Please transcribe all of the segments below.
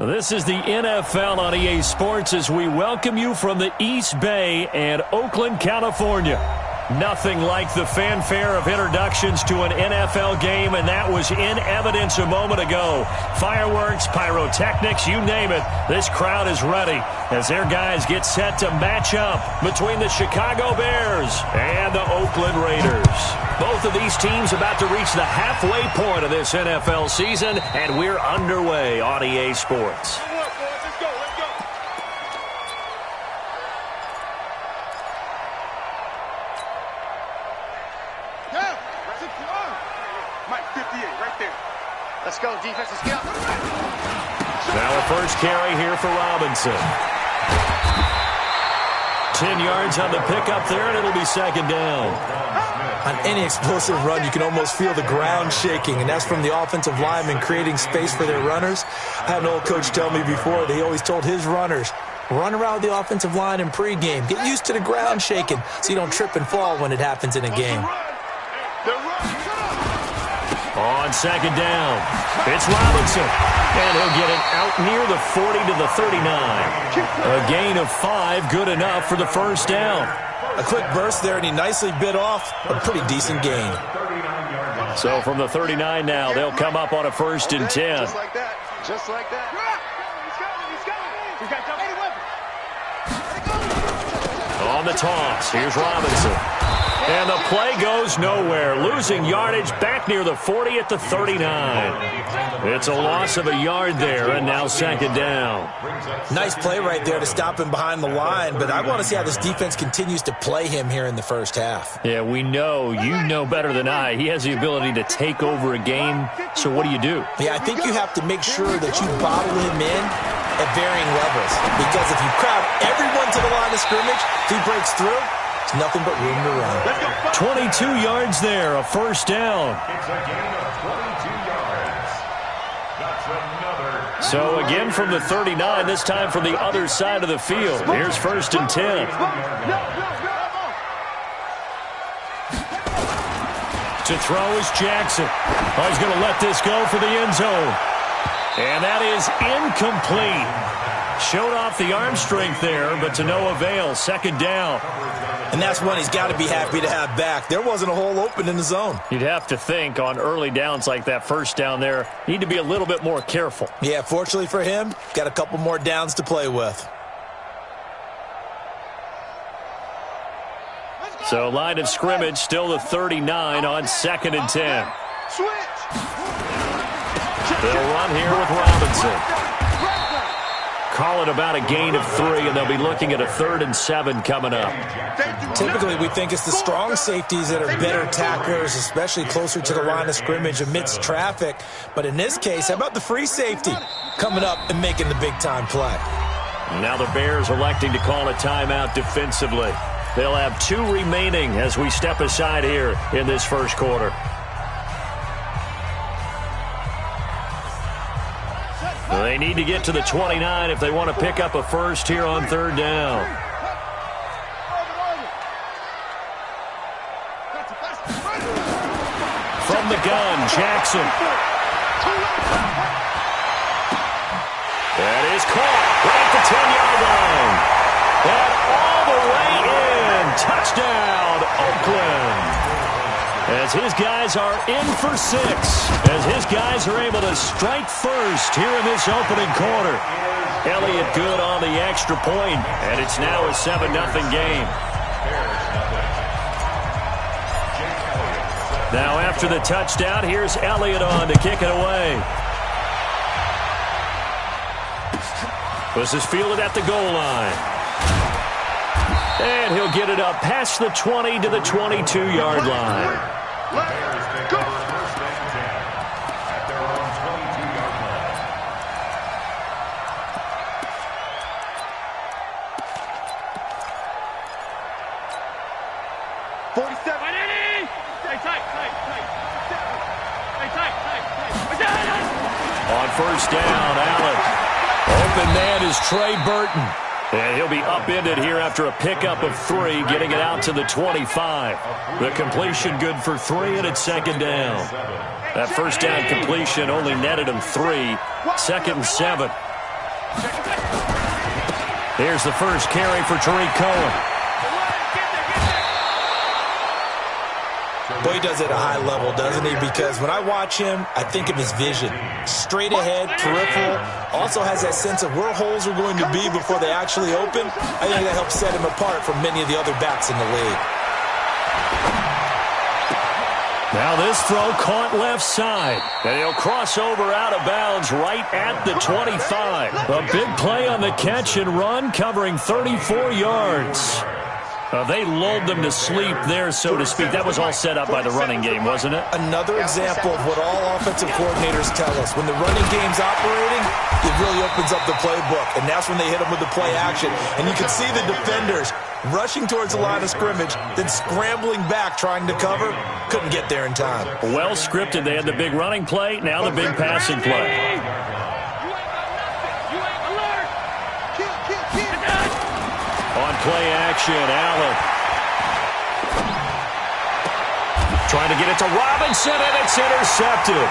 This is the NFL on EA Sports as we welcome you from the East Bay and Oakland, California. Nothing like the fanfare of introductions to an NFL game, and that was in evidence a moment ago. Fireworks, pyrotechnics, you name it. This crowd is ready as their guys get set to match up between the Chicago Bears and the Oakland Raiders. Both of these teams about to reach the halfway point of this NFL season, and we're underway on EA Sports. Let's go, defense. Let's get up. Now a first carry here for Robinson. 10 yards on the pickup there, and it'll be second down. On any explosive run, you can almost feel the ground shaking, and that's from the offensive linemen creating space for their runners. I had an old coach tell me before, they always told his runners, run around the offensive line in pregame. Get used to the ground shaking so you don't trip and fall when it happens in a game. On second down, it's Robinson, and he'll get it out near the 40 to the 39. A gain of 5, good enough for the first down. A quick burst there, and he nicely bit off a pretty decent gain. So from the 39 now, they'll come up on a 1st and 10. Just like that. Just like that. On the toss, here's Robinson. And the play goes nowhere, losing yardage back near the 40 at the 39. It's a loss of a yard there, and now second down. Nice play right there to stop him behind the line, but I want to see how this defense continues to play him here in the first half. Yeah, we know, you know better than I, he has the ability to take over a game, so what do? Yeah, I think you have to make sure that you bottle him in at varying levels, because if you crowd everyone to the line of scrimmage, if he breaks through, it's nothing but room to run. 22 yards there, a first down. It's a gain of 22 yards. That's another. So again from the 39, this time from the other side of the field. Here's 1st and 10. To throw is Jackson. Oh, he's going to let this go for the end zone. And that is incomplete. Showed off the arm strength there, but to no avail. Second down. And that's one he's got to be happy to have back. There wasn't a hole open in the zone. You'd have to think on early downs like that first down there, need to be a little bit more careful. Yeah, fortunately for him, got a couple more downs to play with. So line of scrimmage still the 39 on 2nd and 10. They'll run here with Robinson. Call it about a gain of 3, and they'll be looking at a 3rd and 7 coming up. Typically, we think it's the strong safeties that are better tacklers, especially closer to the line of scrimmage amidst traffic. But in this case, how about the free safety coming up and making the big-time play? Now the Bears electing to call a timeout defensively. They'll have 2 remaining as we step aside here in this first quarter. They need to get to the 29 if they want to pick up a first here on 3rd down. From the gun, Jackson. That is caught right at the 10-yard line. And all the way in. Touchdown, Oakland. As his guys are in for 6. As his guys are able to strike first here in this opening quarter. Elliott good on the extra point, and it's now a 7-0 game. Now after the touchdown, here's Elliott on to kick it away. This is fielded at the goal line. And he'll get it up past the 20 to the 22-yard line. Bears pick up first and 10 at their own 22-yard line. On first down, Allen. Open man is Trey Burton. And he'll be upended here after a pickup of 3, getting it out to the 25. The completion good for 3, and it's 2nd down. That first down completion only netted him 3. 2nd and 7. Here's the first carry for Tariq Cohen. Boy, he does it at a high level, doesn't he? Because when I watch him, I think of his vision. Straight ahead, peripheral. Also has that sense of where holes are going to be before they actually open. I think that helps set him apart from many of the other backs in the league. Now this throw caught left side. And he'll cross over out of bounds right at the 25. A big play on the catch and run, covering 34 yards. They lulled them to sleep there, so to speak. That was all set up by the running game, wasn't it? Another example of what all offensive coordinators tell us. When the running game's operating, it really opens up the playbook. And that's when they hit them with the play action. And you can see the defenders rushing towards the line of scrimmage, then scrambling back trying to cover. Couldn't get there in time. Well scripted. They had the big running play, now the big passing play. On play action, Allen. Trying to get it to Robinson, and it's intercepted.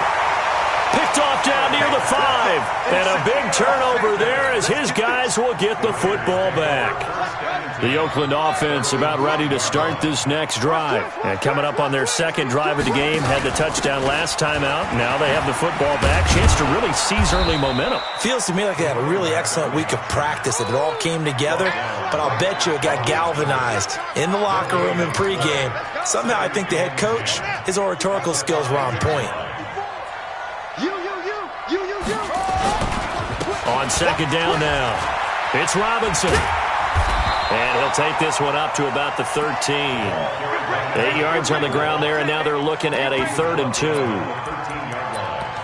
Picked off down near the 5. And a big turnover there as his guys will get the football back. The Oakland offense about ready to start this next drive. And coming up on their second drive of the game, had the touchdown last time out. Now they have the football back. Chance to really seize early momentum. Feels to me like they had a really excellent week of practice. It all came together. But I'll bet you it got galvanized in the locker room in pregame. Somehow I think the head coach, his oratorical skills were on point. On second down now, it's Robinson. And he'll take this one up to about the 13. 8 yards on the ground there, and now they're looking at a 3rd and 2.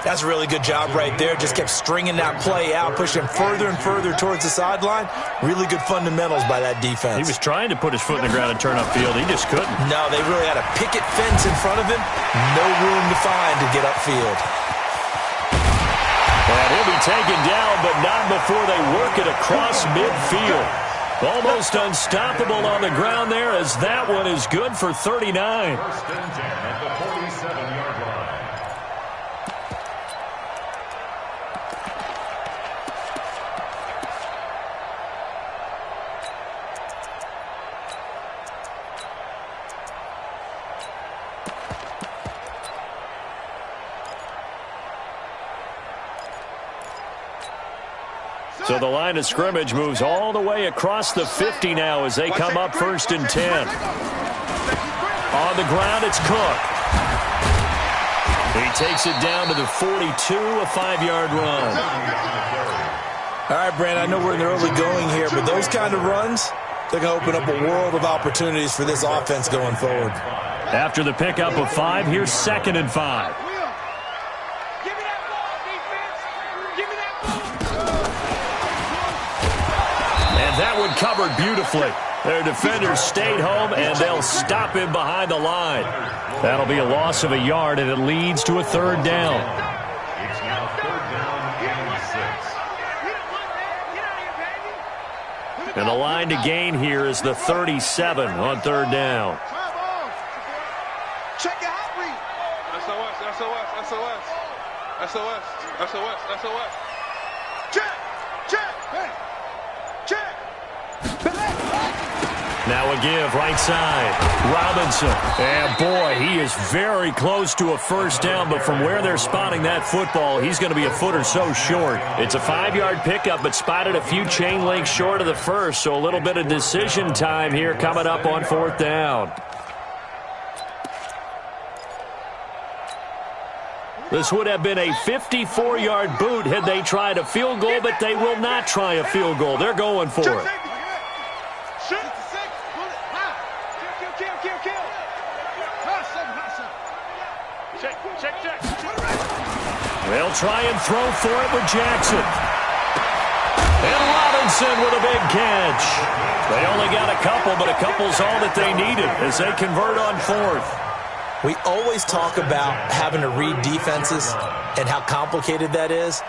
That's a really good job right there. Just kept stringing that play out, pushing further and further towards the sideline. Really good fundamentals by that defense. He was trying to put his foot in the ground and turn upfield. He just couldn't. No, they really had a picket fence in front of him. No room to find to get upfield. And he'll be taken down, but not before they work it across midfield. Almost unstoppable on the ground there, as that one is good for 39. First and 10 at the 47-yard line. So the line of scrimmage moves all the way across the 50 now as they come up 1st and 10. On the ground, it's Cook. He takes it down to the 42, a 5-yard run. All right, Brandon, I know we're in the early going here, but those kind of runs, they're going to open up a world of opportunities for this offense going forward. After the pickup of 5, here's 2nd and 5. That one covered beautifully. Their defenders stayed home, and they'll stop him behind the line. That'll be a loss of a yard, and it leads to a 3rd down. It's now 3rd down and 6. And the line to gain here is the 37 on 3rd down. Check your hot read. SOS. Check. Now a give right side. Robinson. And boy, he is very close to a 1st down, but from where they're spotting that football, he's going to be a foot or so short. It's a 5-yard pickup, but spotted a few chain links short of the 1st, so a little bit of decision time here coming up on 4th down. This would have been a 54-yard boot had they tried a field goal, but they will not try a field goal. They're going for it. They'll try and throw for it with Jackson. And Robinson with a big catch. They only got a couple, but a couple's all that they needed as they convert on 4th. We always talk about having to read defenses and how complicated that is.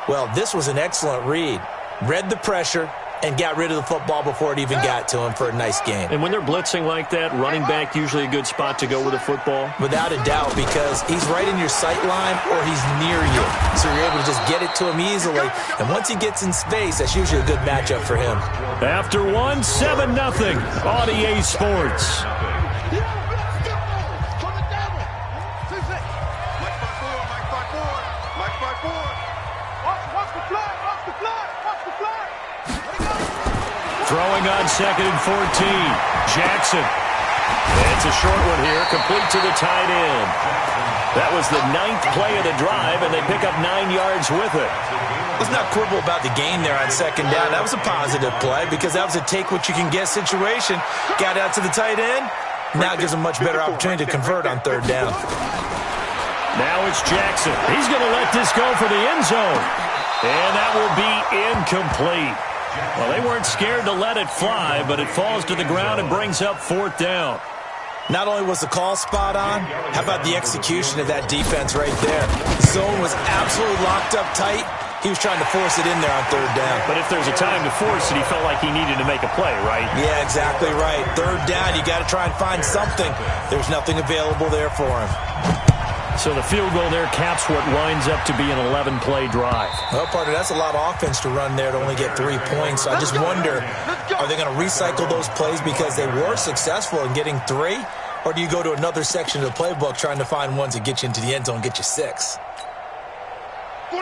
Well, this was an excellent read. Read the pressure, and got rid of the football before it even got to him for a nice gain. And when they're blitzing like that, running back usually a good spot to go with the football? Without a doubt, because he's right in your sight line or he's near you. So you're able to just get it to him easily. And once he gets in space, that's usually a good matchup for him. After one, 7-0 on EA Sports. Throwing on 2nd and 14. Jackson. It's a short one here, complete to the tight end. That was the 9th play of the drive, and they pick up 9 yards with it. Let's not quibble about the gain there on 2nd down. That was a positive play because that was a take-what-you-can-get situation. Got out to the tight end. Now it gives a much better opportunity to convert on 3rd down. Now it's Jackson. He's going to let this go for the end zone. And that will be incomplete. Well, they weren't scared to let it fly, but it falls to the ground and brings up 4th down. Not only was the call spot on, how about the execution of that defense right there? The zone was absolutely locked up tight. He was trying to force it in there on 3rd down. But if there's a time to force it, he felt like he needed to make a play, right? Yeah, exactly right. 3rd down, you got to try and find something. There's nothing available there for him. So the field goal there caps what winds up to be an 11-play drive. Well, partner, that's a lot of offense to run there to only get 3 points. So I just wonder, are they going to recycle those plays because they were successful in getting 3? Or do you go to another section of the playbook trying to find ones that get you into the end zone and get you 6?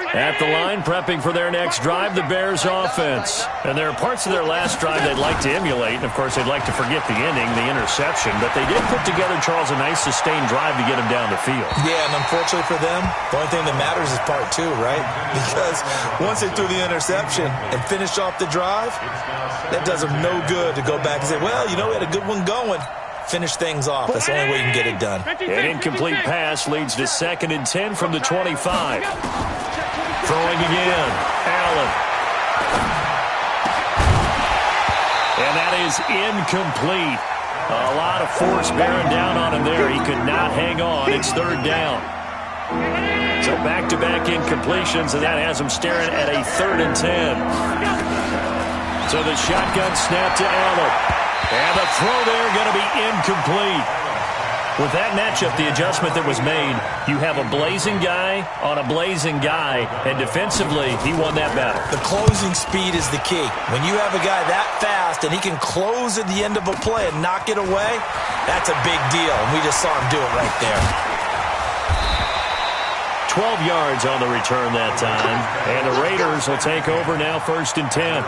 At the line, prepping for their next drive, the Bears offense. And there are parts of their last drive they'd like to emulate. And, of course, they'd like to forget the ending, the interception. But they did put together, Charles, a nice sustained drive to get them down the field. Yeah, and unfortunately for them, the only thing that matters is part 2, right? Because once they threw the interception and finished off the drive, that does them no good to go back and say, well, you know, we had a good one going. Finish things off. That's the only way you can get it done. An incomplete pass leads to 2nd and 10 from the 25. Throwing again. Allen. And that is incomplete. A lot of force bearing down on him there. He could not hang on. It's 3rd down. So back-to-back incompletions, and that has him staring at a 3rd and 10. So the shotgun snap to Allen. And the throw there going to be incomplete. With that matchup, the adjustment that was made, you have a blazing guy on a blazing guy, and defensively, he won that battle. The closing speed is the key. When you have a guy that fast and he can close at the end of a play and knock it away, that's a big deal, and we just saw him do it right there. 12 yards on the return that time, and the Raiders will take over now 1st and 10.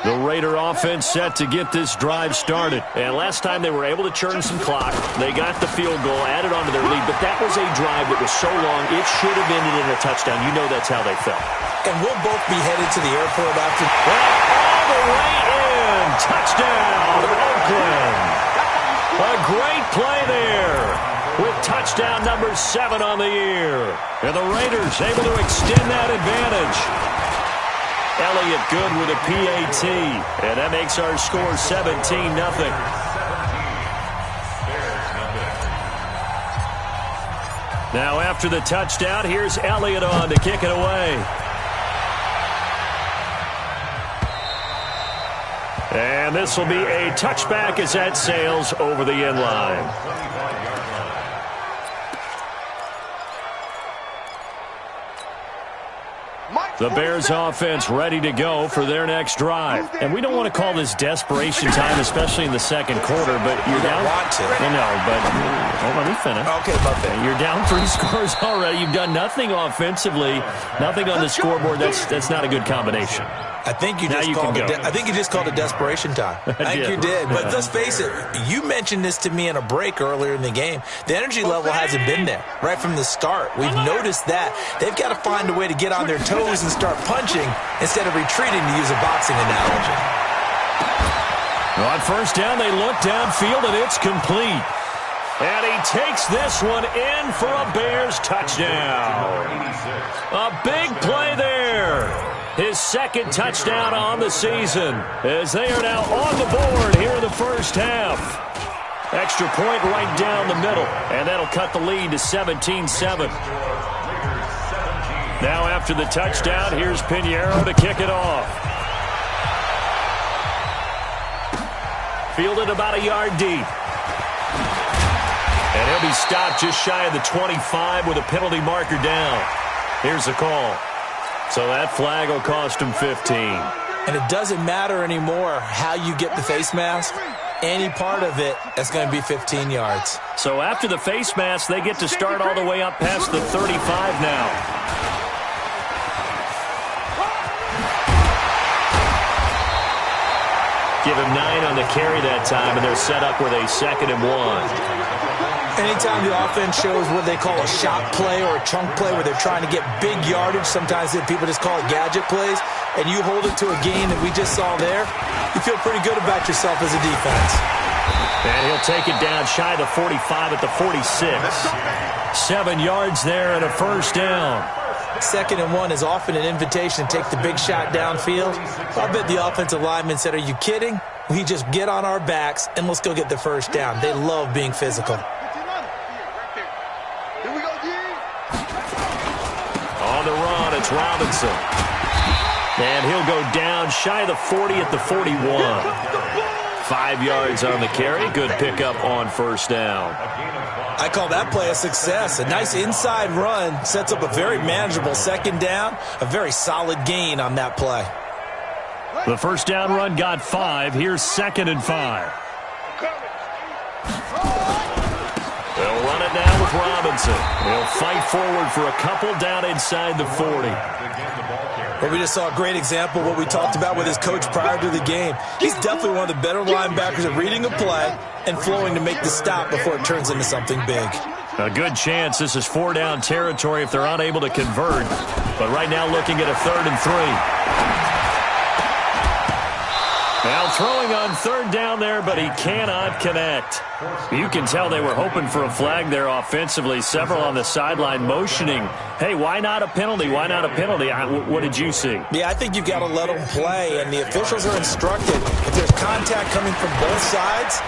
The Raider offense set to get this drive started. And last time they were able to churn some clock. They got the field goal, added on to their lead. But that was a drive that was so long, it should have ended in a touchdown. You know that's how they felt. And we'll both be headed to the airport after. Well, all the way in. Touchdown, Oakland. A great play there with touchdown number 7 on the year. And the Raiders able to extend that advantage. Elliott good with a PAT, and that makes our score 17-0. Now after the touchdown, here's Elliott on to kick it away. And this will be a touchback as that sails over the end line. The Bears offense ready to go for their next drive. And we don't want to call this desperation time, especially in the second quarter, but you're down. Want to. I know, but well, let me finish. Okay, my bad. You're down 3 scores already. You've done nothing offensively, nothing on the scoreboard. That's not a good combination. I think you just called it desperation time. I think you did. But let's face it, you mentioned this to me in a break earlier in the game. The energy level hasn't been there right from the start. We've noticed that. They've got to find a way to get on their toes and start punching instead of retreating, to use a boxing analogy. On 1st down, they look downfield, and it's complete. And he takes this one in for a Bears touchdown. A big play there. His 2nd touchdown on the season, as they are now on the board here in the 1st half. Extra point right down the middle, and that'll cut the lead to 17-7. Now after the touchdown, here's Pinheiro to kick it off. Fielded about a yard deep. And he'll be stopped just shy of the 25 with a penalty marker down. Here's the call. So that flag will cost him 15. And it doesn't matter anymore how you get the face mask. Any part of it, that's going to be 15 yards. So after the face mask, they get to start all the way up past the 35 now. Give him 9 on the carry that time, and they're set up with a 2nd and 1. Anytime the offense shows what they call a shot play or a chunk play where they're trying to get big yardage, sometimes people just call it gadget plays, and you hold it to a gain that we just saw there, you feel pretty good about yourself as a defense. And he'll take it down shy of the 45 at the 46. 7 yards there and a first down. 2nd and 1 is often an invitation to take the big shot downfield. I bet the offensive lineman said, "Are you kidding? We just get on our backs and let's go get the first down." They love being physical. On the run, it's Robinson. And he'll go down shy of the 40 at the 41. 5 yards on the carry. Good pickup on first down. I call that play a success. A nice inside run sets up a very manageable 2nd down. A very solid gain on that play. The first down run got 5. Here's 2nd and 5. They'll run it now with Robinson. They'll fight forward for a couple down inside the 40. Well, we just saw a great example of what we talked about with his coach prior to the game. He's definitely one of the better linebackers at reading a play and flowing to make the stop before it turns into something big. A good chance this is 4-down territory if they're unable to convert. But right now looking at a 3rd and 3. Now throwing on 3rd down there, but he cannot connect. You can tell they were hoping for a flag there offensively. Several on the sideline motioning, hey, why not a penalty? Why not a penalty? What did you see? Yeah, I think you've got to let them play, and the officials are instructed. If there's contact coming from both sides,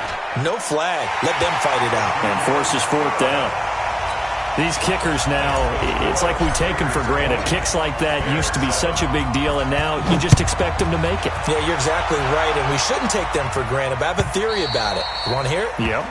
no flag. Let them fight it out. And forces 4th down. These kickers now, it's like we take them for granted. Kicks like that used to be such a big deal, and now you just expect them to make it. Yeah, you're exactly right, and we shouldn't take them for granted, but I have a theory about it. You want to hear it? Yep.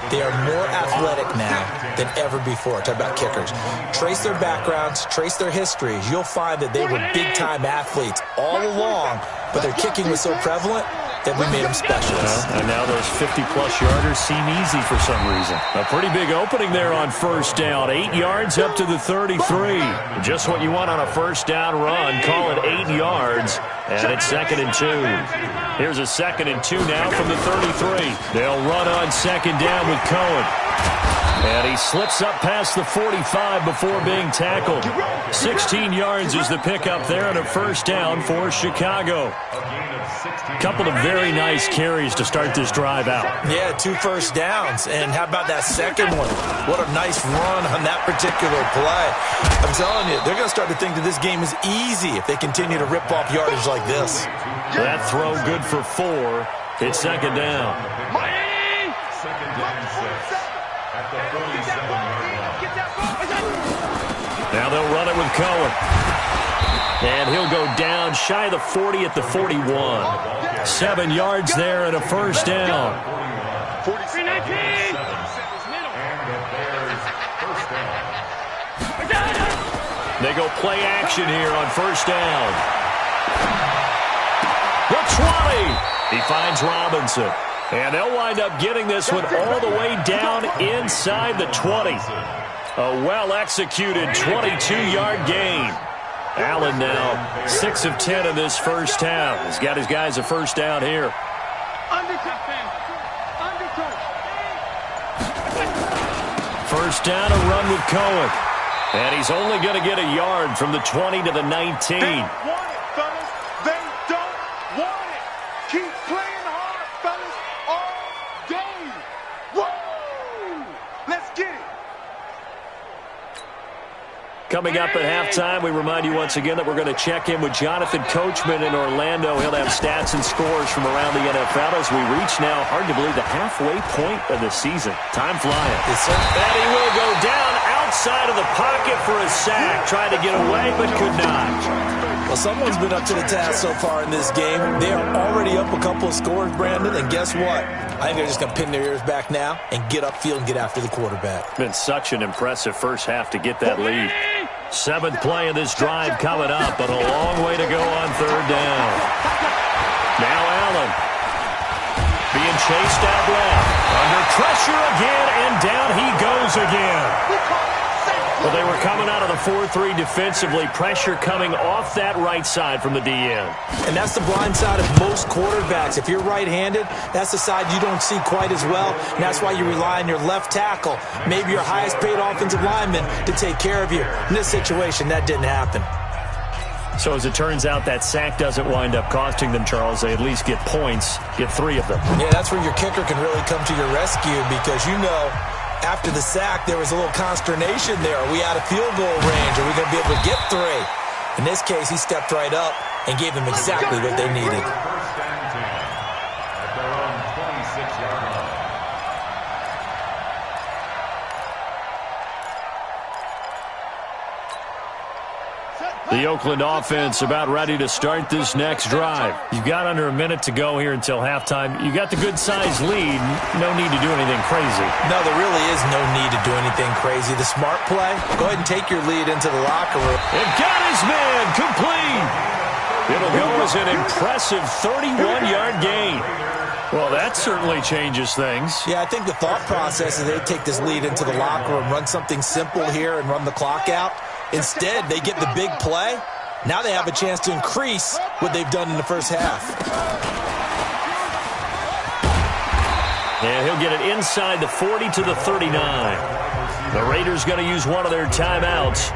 They are more athletic now than ever before. Talk about kickers. Trace their backgrounds, trace their histories. You'll find that they were big-time athletes all along, but their kicking was so prevalent that we made them specialists. And now those 50-plus yarders seem easy for some reason. A pretty big opening there on first down. 8 yards up to the 33. Just what you want on a first down run. Call it 8 yards, and it's 2nd and 2. Here's a 2nd and 2 now from the 33. They'll run on 2nd down with Cohen. And he slips up past the 45 before being tackled. 16 yards is the pickup there and a first down for Chicago. Couple of very nice carries to start this drive out. Yeah, 2 first downs. And how about that second one? What a nice run on that particular play. I'm telling you, they're going to start to think that this game is easy if they continue to rip off yardage like this. That throw good for 4. It's 2nd down. Now they'll run it with Cohen. And he'll go down shy of the 40 at the 41. 7 yards there and a first down. They go play action here on first down. The 20. He finds Robinson. And they'll wind up getting this one all the way down inside the 20. A well-executed 22-yard gain. Allen now 6 of 10 in this first half. He's got his guys a first down here. First down, a run with Cohen. And he's only going to get a yard from the 20 to the 19. They want it, fellas. They don't want it. Keep playing hard, fellas, all day. Woo! Let's get it. Coming up at halftime, we remind you once again that we're going to check in with Jonathan Coachman in Orlando. He'll have stats and scores from around the NFL as we reach now, hard to believe, the halfway point of the season. Time flying. Yes, sir. And he will go down outside of the pocket for a sack. Tried to get away, but could not. Well, someone's been up to the task so far in this game. They are already up a couple of scores, Brandon, and guess what? I think they're just going to pin their ears back now and get upfield and get after the quarterback. Been such an impressive first half to get that lead. 7th play of this drive coming up, but a long way to go on 3rd down. Now Allen being chased out left. Under pressure again, and down he goes again. Well, they were coming out of the 4-3 defensively. Pressure coming off that right side from the DN. And that's the blind side of most quarterbacks. If you're right-handed, that's the side you don't see quite as well. And that's why you rely on your left tackle, maybe your highest-paid offensive lineman, to take care of you. In this situation, that didn't happen. So as it turns out, that sack doesn't wind up costing them, Charles. They at least get points, get 3 of them. Yeah, that's where your kicker can really come to your rescue because you know after the sack there was a little consternation there. Are we out of field goal range? Are we going to be able to get 3? In this case, he stepped right up and gave them exactly what they needed. First and 10 at their own 26-yard line. The Oakland offense about ready to start this next drive. You've got under a minute to go here until halftime. You got the good-sized lead. No need to do anything crazy. No, there really is no need to do anything crazy. The smart play, go ahead and take your lead into the locker room. And got his man complete. It'll go as an impressive 31-yard gain. Well, that certainly changes things. Yeah, I think the thought process is they take this lead into the locker room, run something simple here and run the clock out. Instead, they get the big play. Now they have a chance to increase what they've done in the first half. And he'll get it inside the 40 to the 39. The Raiders going to use one of their timeouts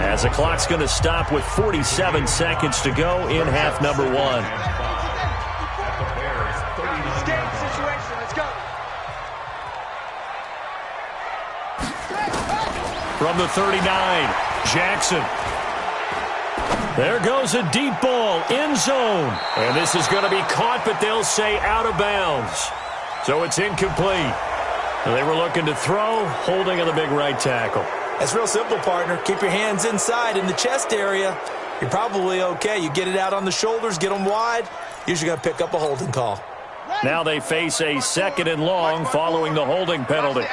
as the clock's going to stop with 47 seconds to go in half number 1. From the 39, Jackson. There goes a deep ball, end zone. And this is going to be caught, but they'll say out of bounds. So it's incomplete. They were looking to throw, holding on the big right tackle. That's real simple, partner. Keep your hands inside in the chest area. You're probably okay. You get it out on the shoulders, get them wide. Usually going to pick up a holding call. Now they face a 2nd and long following the holding penalty.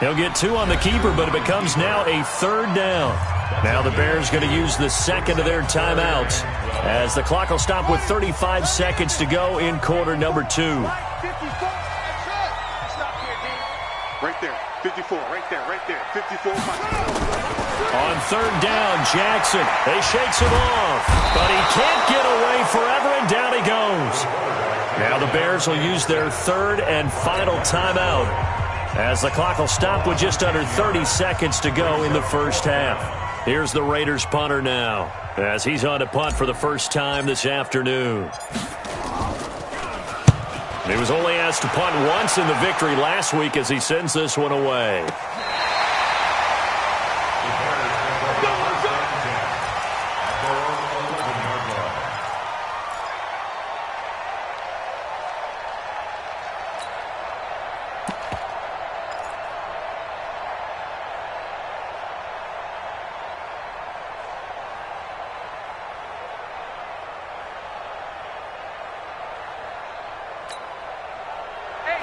He'll get 2 on the keeper, but it becomes now a 3rd down. Now the Bears going to use the 2nd of their timeouts as the clock will stop with 35 seconds to go in quarter number 2. Right there, 54, right there, 54. On 3rd down, Jackson. They shakes him off, but he can't get away forever, and down he goes. Now the Bears will use their 3rd and final timeout as the clock will stop with just under 30 seconds to go in the first half. Here's the Raiders punter now as he's on to punt for the first time this afternoon. He was only asked to punt once in the victory last week as he sends this one away.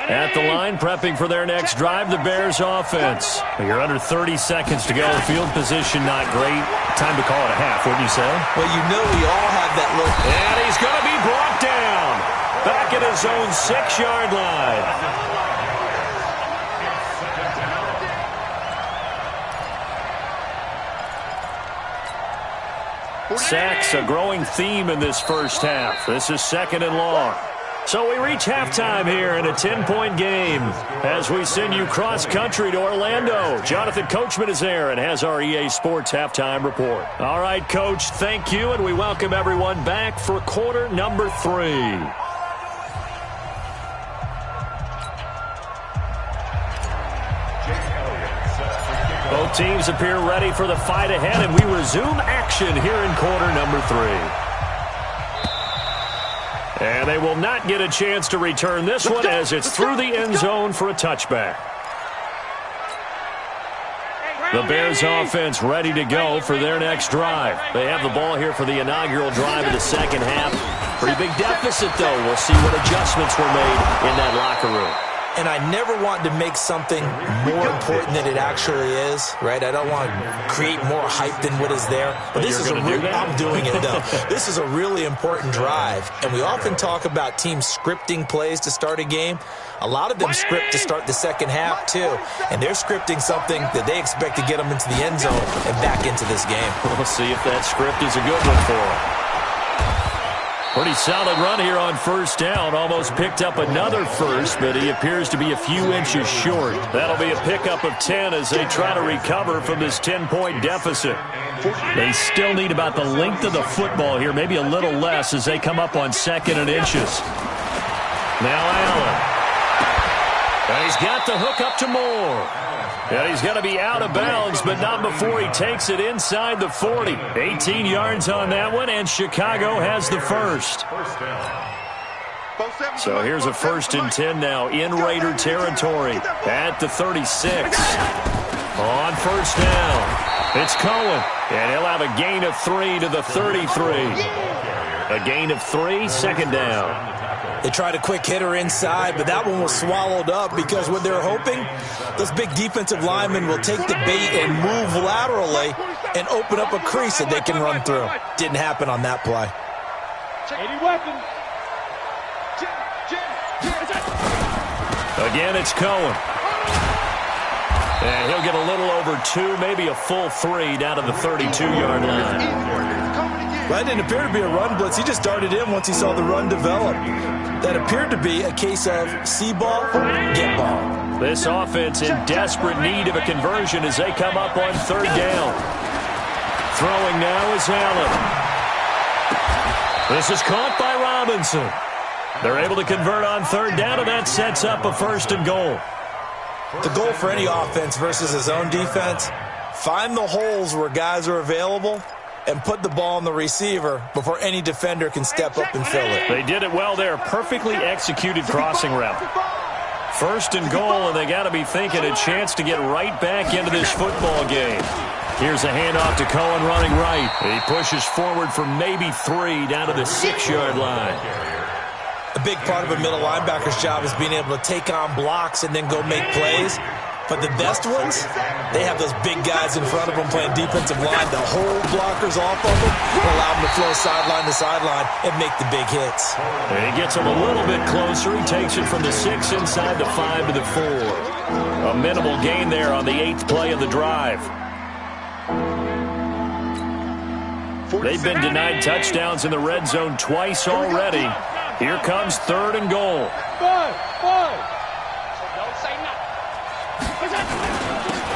At the line, prepping for their next drive, the Bears offense. You're under 30 seconds to go. Field position not great. Time to call it a half, wouldn't you say? Well, you know we all have that look. And he's going to be brought down. Back at his own 6-yard line. Sacks, a growing theme in this first half. This is 2nd and long. So we reach halftime here in a 10-point game as we send you cross-country to Orlando. Jonathan Coachman is there and has our EA Sports halftime report. All right, Coach, thank you, and we welcome everyone back for quarter number 3. Both teams appear ready for the fight ahead, and we resume action here in quarter number 3. And they will not get a chance to return this one as it's through the end zone for a touchback. The Bears offense ready to go for their next drive. They have the ball here for the inaugural drive of the second half. Pretty big deficit, though. We'll see what adjustments were made in that locker room. And I never want to make something more important than it actually is, right? I don't want to create more hype than what is there. But this is I'm doing it, though. This is a really important drive. And we often talk about teams scripting plays to start a game. A lot of them script to start the second half, too. And they're scripting something that they expect to get them into the end zone and back into this game. We'll see if that script is a good one for them. Pretty solid run here on first down. Almost picked up another first, but he appears to be a few inches short. That'll be a pickup of 10 as they try to recover from this 10-point deficit. They still need about the length of the football here, maybe a little less as they come up on 2nd and inches. Now Allen. And he's got the hook up to Moore. And he's going to be out of bounds, but not before he takes it inside the 40. 18 yards on that one, and Chicago has the first. So here's a 1st and 10 now in Raider territory at the 36. On first down, it's Cohen, and he'll have a gain of 3 to the 33. A gain of 3, 2nd down. They tried a quick hitter inside, but that one was swallowed up because what they're hoping, those big defensive linemen will take the bait and move laterally and open up a crease that they can run through. Didn't happen on that play. Again, it's Cohen. And he'll get a little over 2, maybe a full 3 down to the 32-yard line. That didn't appear to be a run blitz. He just darted in once he saw the run develop. That appeared to be a case of see ball, get ball. This offense in desperate need of a conversion as they come up on 3rd down. Throwing now is Allen. This is caught by Robinson. They're able to convert on 3rd down, and that sets up a 1st and goal. The goal for any offense versus his own defense, find the holes where guys are available and put the ball on the receiver before any defender can step up and fill it. They did it well there. Perfectly executed crossing route. 1st and goal, and they got to be thinking a chance to get right back into this football game. Here's a handoff to Cohen running right. He pushes forward for maybe 3 down to the 6-yard line. A big part of a middle linebacker's job is being able to take on blocks and then go make plays. But the best ones, they have those big guys in front of them playing defensive line to hold blockers off of them and allow them to flow sideline to sideline and make the big hits. And he gets them a little bit closer. He takes it from the 6 inside the 5 to the 4. A minimal gain there on the 8th play of the drive. They've been denied touchdowns in the red zone twice already. Here comes 3rd and goal.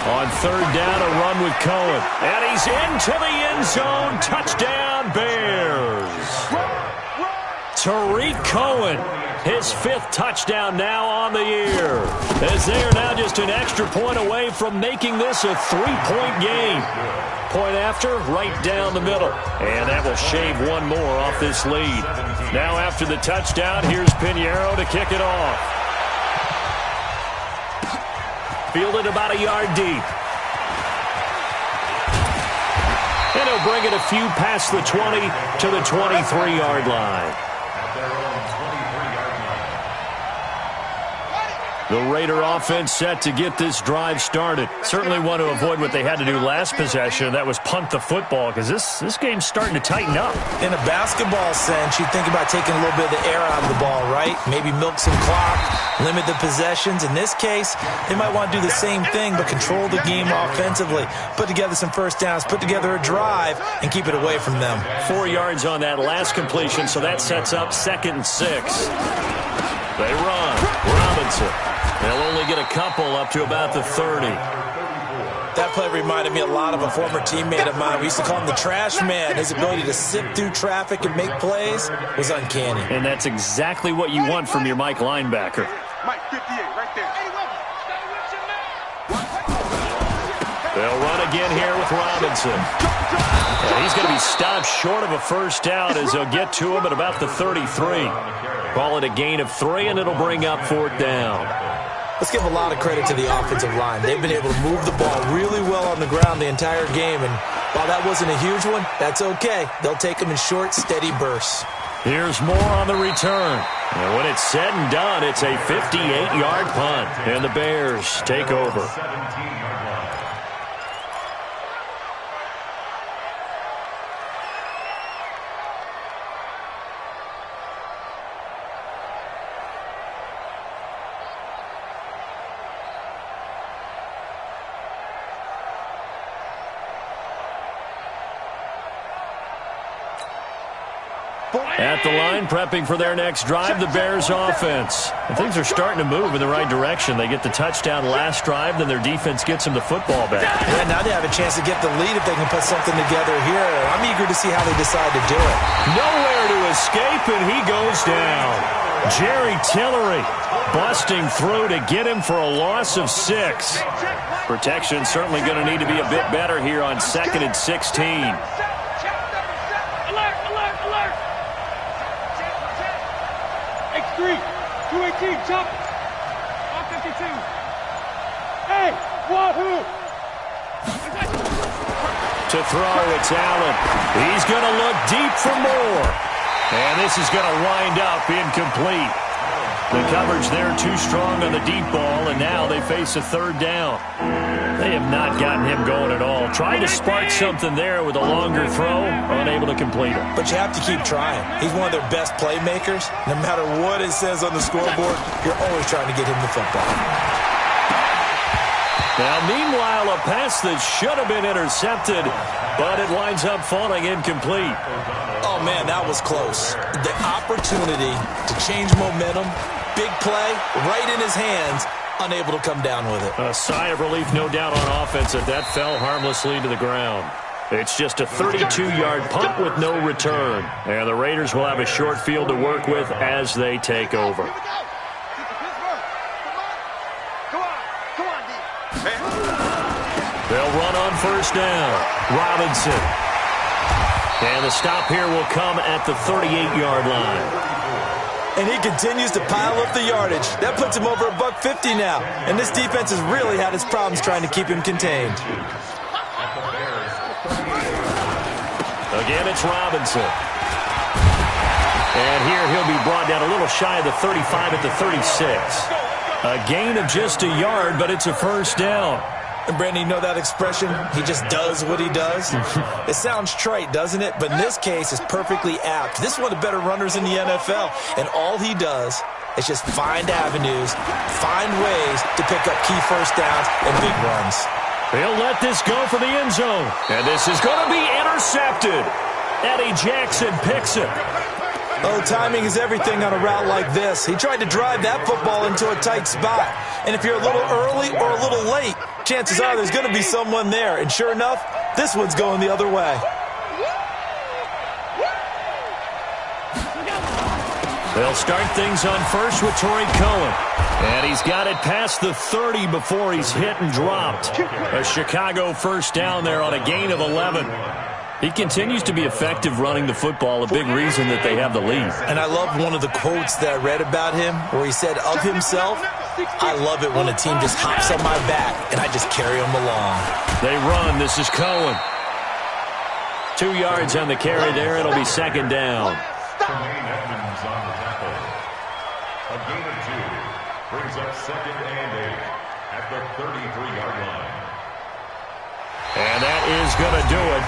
On 3rd down, a run with Cohen. And he's into the end zone. Touchdown, Bears. Tariq Cohen, his 5th touchdown now on the year. As they are now just an extra point away from making this a 3-point game. Point after, right down the middle. And that will shave one more off this lead. Now after the touchdown, here's Pinheiro to kick it off. Fielded about a yard deep. And he'll bring it a few past the 20 to the 23-yard line. The Raider offense set to get this drive started. Certainly want to avoid what they had to do last possession. That was punt the football, because this game's starting to tighten up. In a basketball sense, you think about taking a little bit of the air out of the ball, right? Maybe milk some clock, limit the possessions. In this case, they might want to do the same thing, but control the game offensively. Put together some first downs, put together a drive, and keep it away from them. 4 yards on that last completion, so that sets up 2nd and 6. They run. Robinson. They'll only get a couple up to about the 30. That play reminded me a lot of a former teammate of mine. We used to call him the trash man. His ability to sift through traffic and make plays was uncanny. And that's exactly what you want from your Mike linebacker. Mike 58 right there. They'll run again here with Robinson. And he's going to be stopped short of a first down as they'll get to him at about the 33. Call it a gain of 3, and it'll bring up 4th down. Let's give a lot of credit to the offensive line. They've been able to move the ball really well on the ground the entire game, and while that wasn't a huge one, that's okay. They'll take them in short, steady bursts. Here's more on the return. And when it's said and done, it's a 58-yard punt, and the Bears take over. At the line, prepping for their next drive, the Bears offense. And things are starting to move in the right direction. They get the touchdown last drive, then their defense gets them the football back. Yeah, now they have a chance to get the lead if they can put something together here. I'm eager to see how they decide to do it. Nowhere to escape, and he goes down. Jerry Tillery busting through to get him for a loss of 6. Protection certainly going to need to be a bit better here on 2nd and 16. X3, 218, jump. 152. Hey, wahoo! To throw, it's Allen. He's going to look deep for more. And this is going to wind up incomplete. The coverage there too strong on the deep ball, and now they face a 3rd down. They have not gotten him going at all. Tried to spark something there with a longer throw, unable to complete it. But you have to keep trying. He's one of their best playmakers. No matter what it says on the scoreboard, you're always trying to get him the football. Now, meanwhile, a pass that should have been intercepted, but it winds up falling incomplete. Oh, man, that was close. The opportunity to change momentum, big play, right in his hands, unable to come down with it. A sigh of relief, no doubt, on offense if that fell harmlessly to the ground. It's just a 32-yard punt with no return. And the Raiders will have a short field to work with as they take over. They'll run on 1st down. Robinson. And the stop here will come at the 38-yard line. And he continues to pile up the yardage. That puts him over $150 now. And this defense has really had its problems trying to keep him contained. Again, it's Robinson. And here he'll be brought down a little shy of the 35 at the 36. A gain of just a yard, but it's a 1st down. And, Brandon, you know that expression? He just does what he does? It sounds trite, doesn't it? But in this case, it's perfectly apt. This is one of the better runners in the NFL. And all he does is just find avenues, find ways to pick up key 1st downs and big runs. He'll let this go for the end zone. And this is going to be intercepted. Eddie Jackson picks it. Oh, timing is everything on a route like this. He tried to drive that football into a tight spot. And if you're a little early or a little late, chances are there's going to be someone there. And sure enough, this one's going the other way. They'll start things on 1st with Torrey Cohen. And he's got it past the 30 before he's hit and dropped. A Chicago 1st down there on a gain of 11. He continues to be effective running the football, a big reason that they have the lead. And I love one of the quotes that I read about him where he said of himself, "I love it when a team just hops on my back and I just carry them along." They run. This is Cohen. 2 yards on the carry there. It'll be 2nd down. A gain of 2 brings up 2nd and 8 at the 33-yard line. And that is going to do it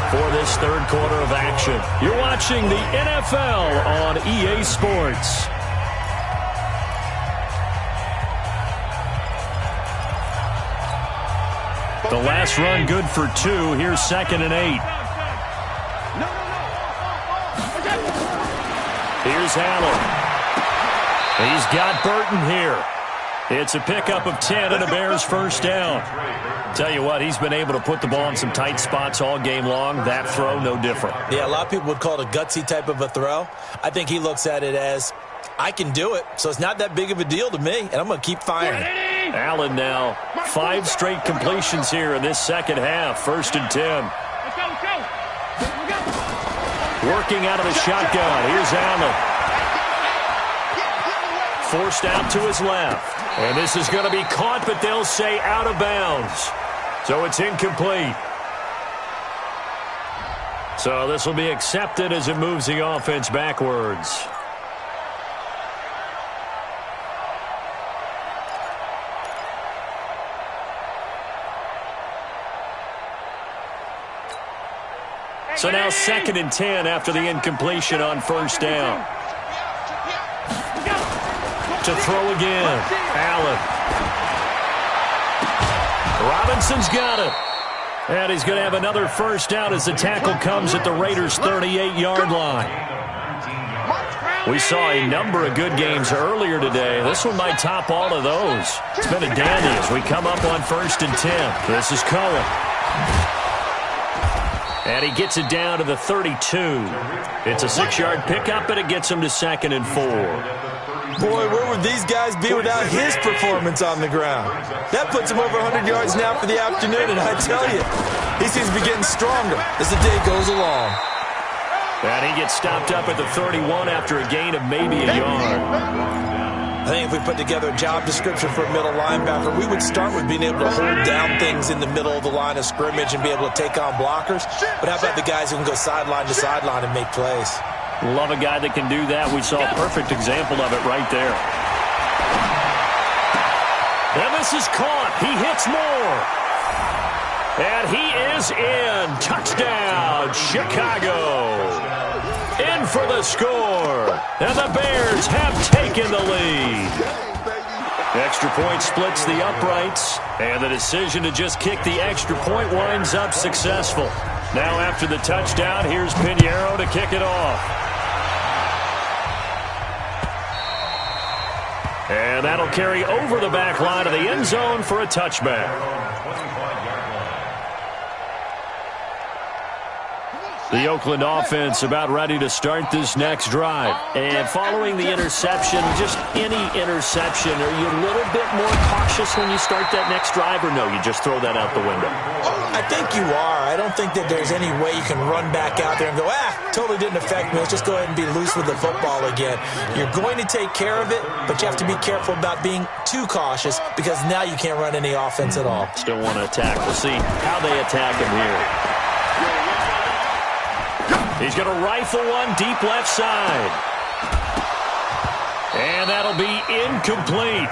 for this 3rd quarter of action. You're watching the NFL on EA Sports. The last run good for 2. Here's 2nd and 8. Here's Allen. He's got Burton here. It's a pickup of 10 and a Bears 1st down. Tell you what, he's been able to put the ball in some tight spots all game long. That throw, no different. Yeah, a lot of people would call it a gutsy type of a throw. I think he looks at it as, I can do it, so it's not that big of a deal to me, and I'm going to keep firing. Allen now 5 straight completions here in this second half. 1st and 10. Working out of the shotgun. Here's Allen. Forced out to his left. And this is going to be caught, but they'll say out of bounds. So it's incomplete. So this will be accepted as it moves the offense backwards. So now 2nd and 10 after the incompletion on 1st down. To throw again. Allen. Robinson's got it. And he's going to have another 1st down as the tackle comes at the Raiders' 38-yard line. We saw a number of good games earlier today. This one might top all of those. It's been a dandy as we come up on 1st and 10. This is Cohen. And he gets it down to the 32. It's a 6-yard pickup, and it gets him to 2nd and 4. Boy, where would these guys be without his performance on the ground? That puts him over 100 yards now for the afternoon, and I tell you, he seems to be getting stronger as the day goes along. And he gets stopped up at the 31 after a gain of maybe a yard. I think if we put together a job description for a middle linebacker, we would start with being able to hold down things in the middle of the line of scrimmage and be able to take on blockers. But how about the guys who can go sideline to sideline and make plays? Love a guy that can do that. We saw a perfect example of it right there. And this is caught. He hits more. And he is in. Touchdown, Chicago. In for the score. And the Bears have taken the lead. Extra point splits the uprights. And the decision to just kick the extra point winds up successful. Now after the touchdown, here's Pinheiro to kick it off. And that'll carry over the back line of the end zone for a touchback. The Oakland offense about ready to start this next drive. And following the interception, just any interception, are you a little bit more cautious when you start that next drive, or no, you just throw that out the window? I think you are. I don't think that there's any way you can run back out there and go, totally didn't affect me. Let's just go ahead and be loose with the football again. You're going to take care of it, but you have to be careful about being too cautious because now you can't run any offense at all. Still want to attack. We'll see how they attack him here. He's going to rifle one deep left side. And that'll be incomplete.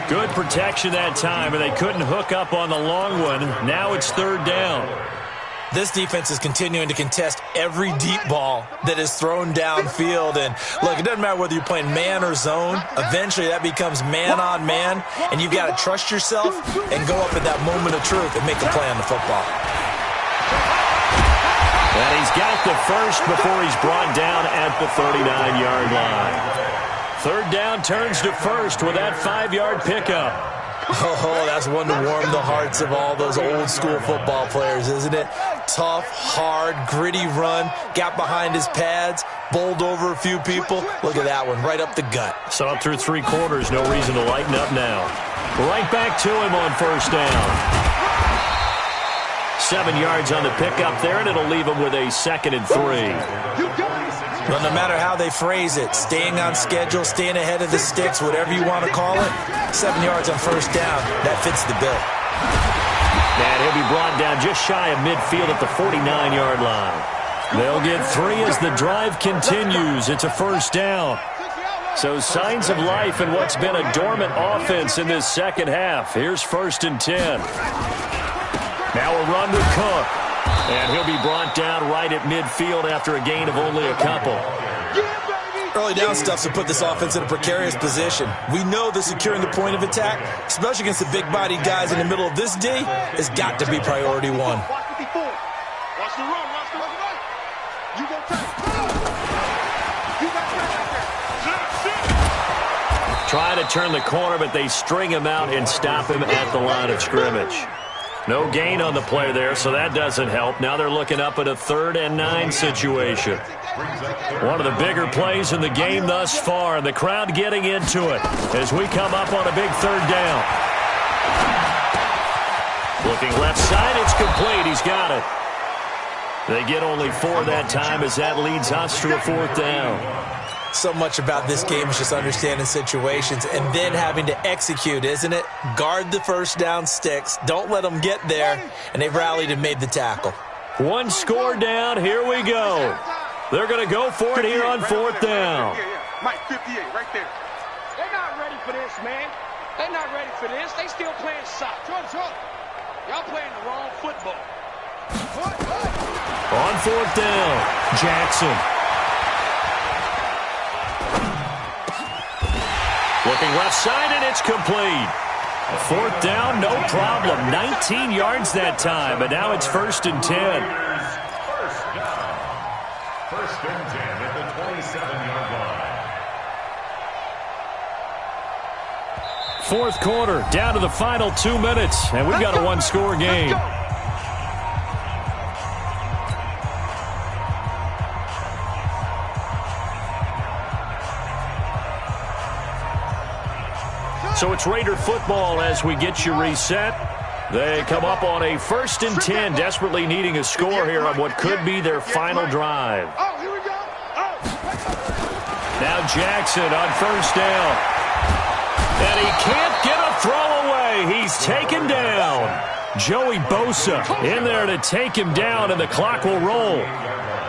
Good protection that time, and they couldn't hook up on the long one. Now it's 3rd down. This defense is continuing to contest every deep ball that is thrown downfield. And, look, it doesn't matter whether you're playing man or zone. Eventually that becomes man on man, and you've got to trust yourself and go up at that moment of truth and make a play on the football. And he's got the first before he's brought down at the 39-yard line. 3rd down turns to 1st with that 5-yard pickup. Oh, that's one to warm the hearts of all those old-school football players, isn't it? Tough, hard, gritty run, got behind his pads, bowled over a few people. Look at that one, right up the gut. So up through 3 quarters, no reason to lighten up now. Right back to him on 1st down. 7 yards on the pickup there, and it'll leave him with a 2nd and 3. Well, no matter how they phrase it, staying on schedule, staying ahead of the sticks, whatever you want to call it, 7 yards on 1st down, that fits the bill. And he'll be brought down just shy of midfield at the 49-yard line. They'll get 3 as the drive continues. It's a 1st down. So signs of life in what's been a dormant offense in this second half. Here's 1st and 10. Now a run with Cook. And he'll be brought down right at midfield after a gain of only a couple. Early down stuff to put this offense in a precarious position. We know that securing the point of attack, especially against the big-bodied guys in the middle of this D, has got to be priority 1. Watch the run, watch the run. You go take. You got that. Trying to turn the corner, but they string him out and stop him at the line of scrimmage. No gain on the play there, so that doesn't help. Now they're looking up at a 3rd and 9 situation. One of the bigger plays in the game thus far, and the crowd getting into it as we come up on a big 3rd down. Looking left side, it's complete. He's got it. They get only 4 that time as that leads us to a 4th down. So much about this game is just understanding situations and then having to execute, isn't it? Guard the first down sticks. Don't let them get there. And they've rallied and made the tackle. 1 score down. Here we go. They're going to go for it here on 4th down. Mike, 58, right there. They're not ready for this, man. They're not ready for this. They still playing soccer. Y'all playing the wrong football. On 4th down, Jackson. Looking left side, and it's complete. 4th down, no problem. 19 yards that time, but now it's 1st and 10. First down. 1st and 10 at the 27-yard line. 4th quarter, down to the final 2 minutes, and we've got a 1-score game. So it's Raider football as we get you reset. They come up on a 1st and 10, desperately needing a score here on what could be their final drive. Oh, here we go. Now Jackson on 1st down. And he can't get a throw away. He's taken down. Joey Bosa in there to take him down, and the clock will roll.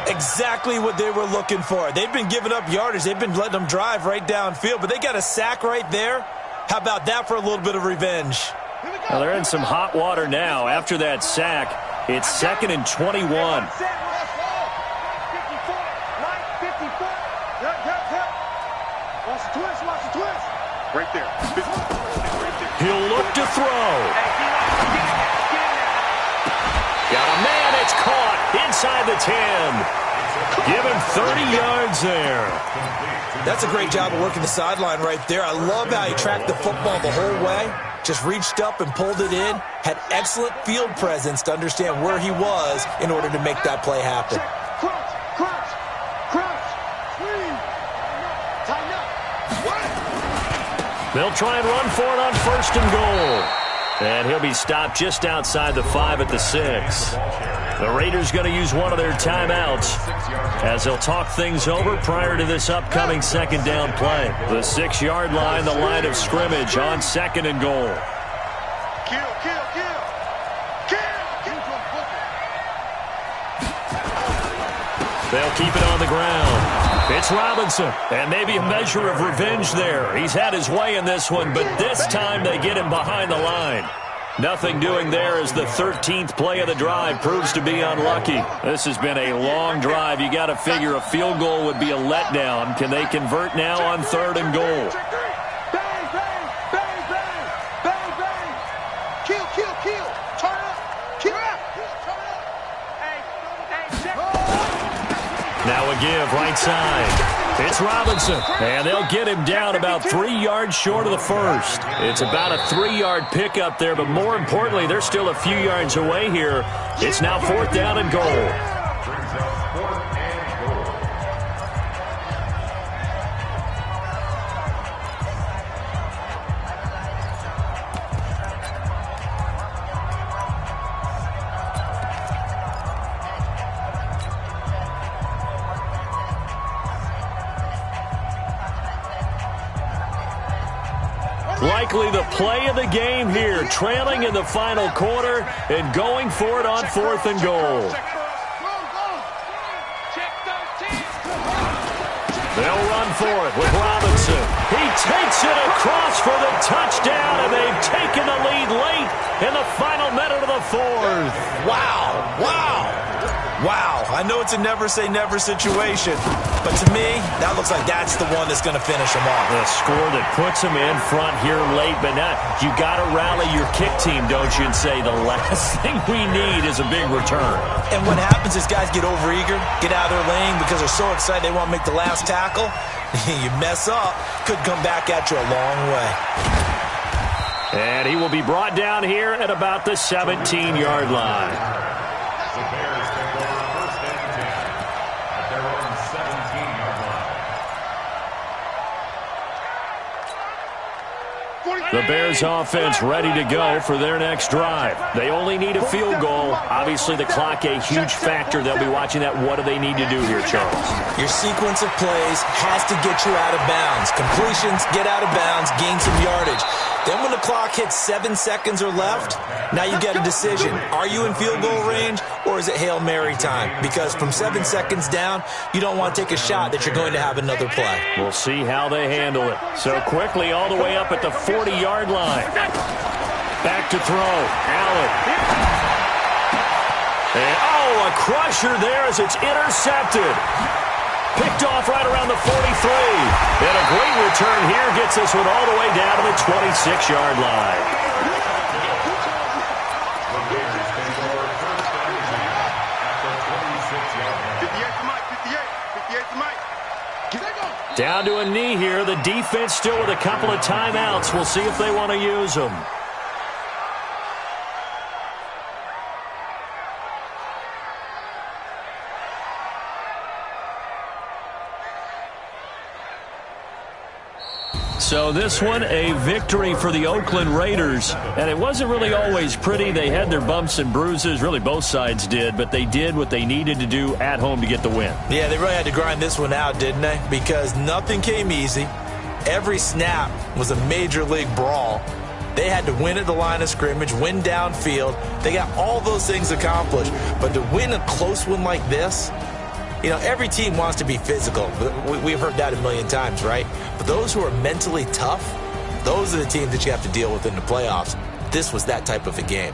Exactly what they were looking for. They've been giving up yardage. They've been letting them drive right downfield, but they got a sack right there. How about that for a little bit of revenge? Well, they're in some hot water now. After that sack, it's 2nd and 21. Watch the twist. Right there. He'll look to throw. Got a man. It's caught inside the 10. Give him 30 yards there. That's a great job of working the sideline right there. I love how he tracked the football the whole way. Just reached up and pulled it in. Had excellent field presence to understand where he was in order to make that play happen. Crouch. Squeeze. Tighten up. They'll try and run for it on 1st and goal. And he'll be stopped just outside the 5 at the 6. The Raiders going to use one of their timeouts as they'll talk things over prior to this upcoming 2nd down play. The 6-yard line, the line of scrimmage on 2nd and goal. Kill. They'll keep it on the ground. It's Robinson, and maybe a measure of revenge there. He's had his way in this one, but this time they get him behind the line. Nothing doing there as the 13th play of the drive proves to be unlucky. This has been a long drive. You got to figure a field goal would be a letdown. Can they convert now on 3rd and goal? Bang. Kill. Turn up. Now a give right side. It's Robinson, and they'll get him down about 3 yards short of the 1st. It's about a 3-yard pickup there, but more importantly, they're still a few yards away here. It's now 4th down and goal. Likely the play of the game here, trailing in the final quarter and going for it on 4th and goal. They'll run for it with Robinson. He takes it across for the touchdown, and they've taken the lead late in the final minute of the 4th. Wow. I know it's a never-say-never situation, but to me, that looks like that's the one that's going to finish them off. The score that puts them in front here late, but now you got to rally your kick team, don't you, and say the last thing we need is a big return. And what happens is guys get overeager, get out of their lane because they're so excited they want to make the last tackle. You mess up, could come back at you a long way. And he will be brought down here at about the 17-yard line. The Bears take over 1st and 10 at their own 17-yard line. The Bears offense ready to go for their next drive. They only need a field goal. Obviously, the clock a huge factor. They'll be watching that. What do they need to do here, Charles? Your sequence of plays has to get you out of bounds. Completions, get out of bounds, gain some yardage. Then when the clock hits 7 seconds or left, now you get a decision. Are you in field goal range, or is it Hail Mary time? Because from 7 seconds down, you don't want to take a shot that you're going to have another play. We'll see how they handle it. So quickly all the way up at the 40-yard line. Back to throw. Allen. And, a crusher there as it's intercepted. Picked off right around the 43. And a great return here gets this one all the way down to the 26-yard line. The Bears can score first down at the 26-yard line. 58 to Mike. Down to a knee here. The defense still with a couple of timeouts. We'll see if they want to use them. So this one, a victory for the Oakland Raiders. And it wasn't really always pretty. They had their bumps and bruises. Really, both sides did. But they did what they needed to do at home to get the win. Yeah, they really had to grind this one out, didn't they? Because nothing came easy. Every snap was a major league brawl. They had to win at the line of scrimmage, win downfield. They got all those things accomplished. But to win a close one like this, you know, every team wants to be physical. We've heard that a million times, right? But those who are mentally tough, those are the teams that you have to deal with in the playoffs. This was that type of a game.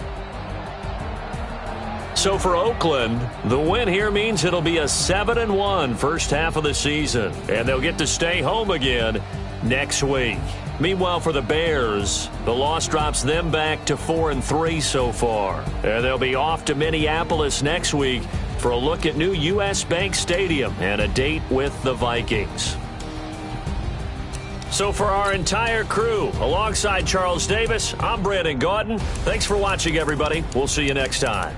So for Oakland, the win here means it'll be a 7-1 first half of the season. And they'll get to stay home again next week. Meanwhile, for the Bears, the loss drops them back to 4-3 so far. And they'll be off to Minneapolis next week for a look at new U.S. Bank Stadium and a date with the Vikings. So for our entire crew, alongside Charles Davis, I'm Brandon Gaudin. Thanks for watching, everybody. We'll see you next time.